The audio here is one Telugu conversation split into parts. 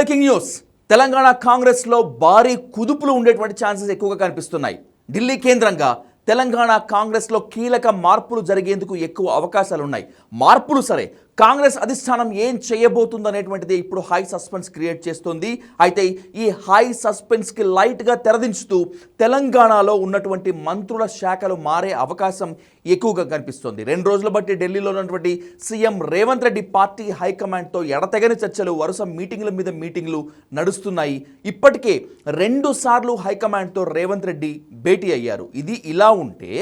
Breaking news. తెలంగాణ కాంగ్రెస్లో భారీ కుదుపులు ఉండేటువంటి ఛాన్సెస్ ఎక్కువగా కనిపిస్తున్నాయి. ఢిల్లీ కేంద్రంగా తెలంగాణ కాంగ్రెస్లో కీలక మార్పులు జరిగేందుకు ఎక్కువ అవకాశాలు ఉన్నాయి. మార్పులు సరే, కాంగ్రెస్ అధిష్టానం ఏం చేయబోతుందనేటువంటిది ఇప్పుడు హై సస్పెన్స్ క్రియేట్ చేస్తుంది. అయితే ఈ హై సస్పెన్స్కి లైట్గా తెరదించుతూ తెలంగాణలో ఉన్నటువంటి మంత్రుల శాఖలు మారే అవకాశం ఎక్కువగా కనిపిస్తుంది. 2 రోజుల బట్టి ఢిల్లీలో ఉన్నటువంటి సీఎం రేవంత్ రెడ్డి పార్టీ హైకమాండ్తో ఎడతెగని చర్చలు, వరుస మీటింగ్ల మీద మీటింగ్లు నడుస్తున్నాయి. ఇప్పటికే 2 సార్లు హైకమాండ్తో రేవంత్ రెడ్డి భేటీ అయ్యారు. ఇది ఇలా ఉంటే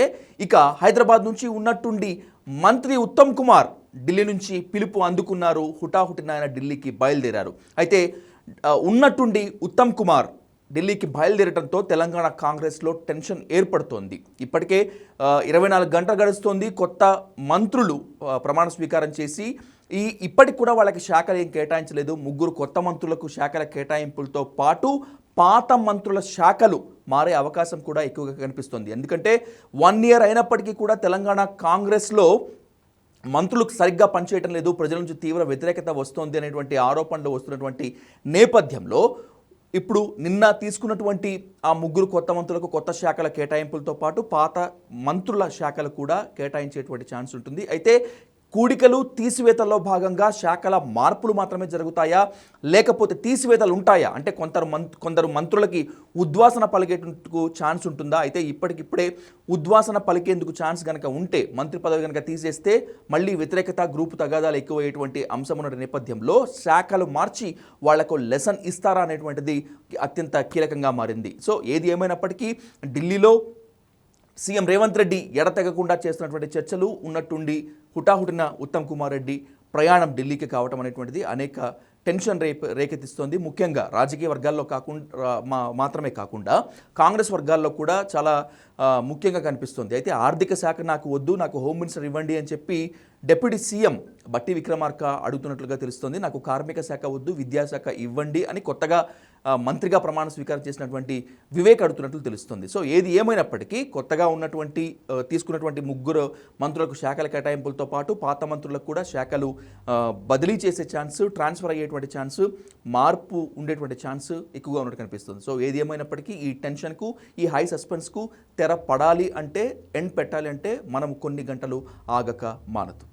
ఇక హైదరాబాద్ నుంచి ఉన్నట్టుండి మంత్రి ఉత్తమ్ కుమార్ ఢిల్లీ నుంచి పిలుపు అందుకున్నారు. హుటాహుటిన ఆయన ఢిల్లీకి బయలుదేరారు. అయితే ఉన్నట్టుండి ఉత్తమ్ కుమార్ ఢిల్లీకి బయలుదేరడంతో తెలంగాణ కాంగ్రెస్లో టెన్షన్ ఏర్పడుతోంది. ఇప్పటికే 24 గంటలు గడుస్తోంది. కొత్త మంత్రులు ప్రమాణ స్వీకారం చేసి ఇప్పటికి కూడా వాళ్ళకి శాఖలు ఏం కేటాయించలేదు. 3 కొత్త మంత్రులకు శాఖల కేటాయింపులతో పాటు పాత మంత్రుల శాఖలు మారే అవకాశం కూడా ఎక్కువగా కనిపిస్తుంది. ఎందుకంటే 1 ఇయర్ అయినప్పటికీ కూడా తెలంగాణ కాంగ్రెస్లో మంత్రులకు సరిగ్గా పనిచేయటం లేదు, ప్రజల నుంచి తీవ్ర వ్యతిరేకత వస్తోంది అనేటువంటి ఆరోపణలు వస్తున్నటువంటి నేపథ్యంలో ఇప్పుడు నిన్న తీసుకున్నటువంటి ఆ 3 కొత్త మంత్రులకు కొత్త శాఖల కేటాయింపులతో పాటు పాత మంత్రుల శాఖలు కూడా కేటాయించేటువంటి ఛాన్స్ ఉంటుంది. అయితే కూడికలు తీసివేతల్లో భాగంగా శాఖల మార్పులు మాత్రమే జరుగుతాయా, లేకపోతే తీసివేతలు ఉంటాయా? అంటే కొందరు మంత్రులకి ఉద్వాసన పలికేందుకు ఛాన్స్ ఉంటుందా? అయితే ఇప్పటికిప్పుడే ఉద్వాసన పలికేందుకు ఛాన్స్ కనుక ఉంటే, మంత్రి పదవి కనుక తీసేస్తే మళ్ళీ వ్యతిరేకత, గ్రూపు తగాదాలు ఎక్కువయ్యేటువంటి అంశం ఉన్న నేపథ్యంలో శాఖలు మార్చి వాళ్లకు లెసన్ ఇస్తారా అనేటువంటిది అత్యంత కీలకంగా మారింది. సో ఏది ఏమైనప్పటికీ ఢిల్లీలో సీఎం రేవంత్ రెడ్డి ఎడతెగకుండా చేస్తున్నటువంటి చర్చలు ఉన్నట్టుండి హుటాహుటిన ఉత్తమ్ కుమార్ రెడ్డి ప్రయాణం ఢిల్లీకి కావటం అనేటువంటిది అనేక టెన్షన్ రేకెత్తిస్తోంది. ముఖ్యంగా రాజకీయ వర్గాల్లో మాత్రమే కాకుండా కాంగ్రెస్ వర్గాల్లో కూడా చాలా ముఖ్యంగా కనిపిస్తుంది. అయితే ఆర్థిక శాఖ నాకు వద్దు, నాకు హోమ్ మినిస్టర్ ఇవ్వండి అని చెప్పి డిప్యూటీ సీఎం బట్టి విక్రమార్క అడుగుతున్నట్లుగా తెలుస్తుంది. నాకు కార్మిక శాఖ వద్దు, విద్యాశాఖ ఇవ్వండి అని కొత్తగా మంత్రిగా ప్రమాణ స్వీకారం చేసినటువంటి వివేక్ అడుగుతున్నట్లు తెలుస్తుంది. సో ఏది ఏమైనప్పటికీ కొత్తగా ఉన్నటువంటి తీసుకున్నటువంటి 3 మంత్రులకు శాఖల కేటాయింపులతో పాటు పాత మంత్రులకు కూడా శాఖలు బదిలీ చేసే ఛాన్స్, ట్రాన్స్ఫర్ అయ్యేటువంటి ఛాన్స్, మార్పు ఉండేటువంటి ఛాన్స్ ఎక్కువగా ఉన్నట్టు కనిపిస్తుంది. సో ఏది ఏమైనప్పటికీ ఈ టెన్షన్కు, ఈ హై సస్పెన్స్కు తెర పడాలి అంటే, ఎండ్ పెట్టాలి అంటే మనం కొన్ని గంటలు ఆగక మానదు.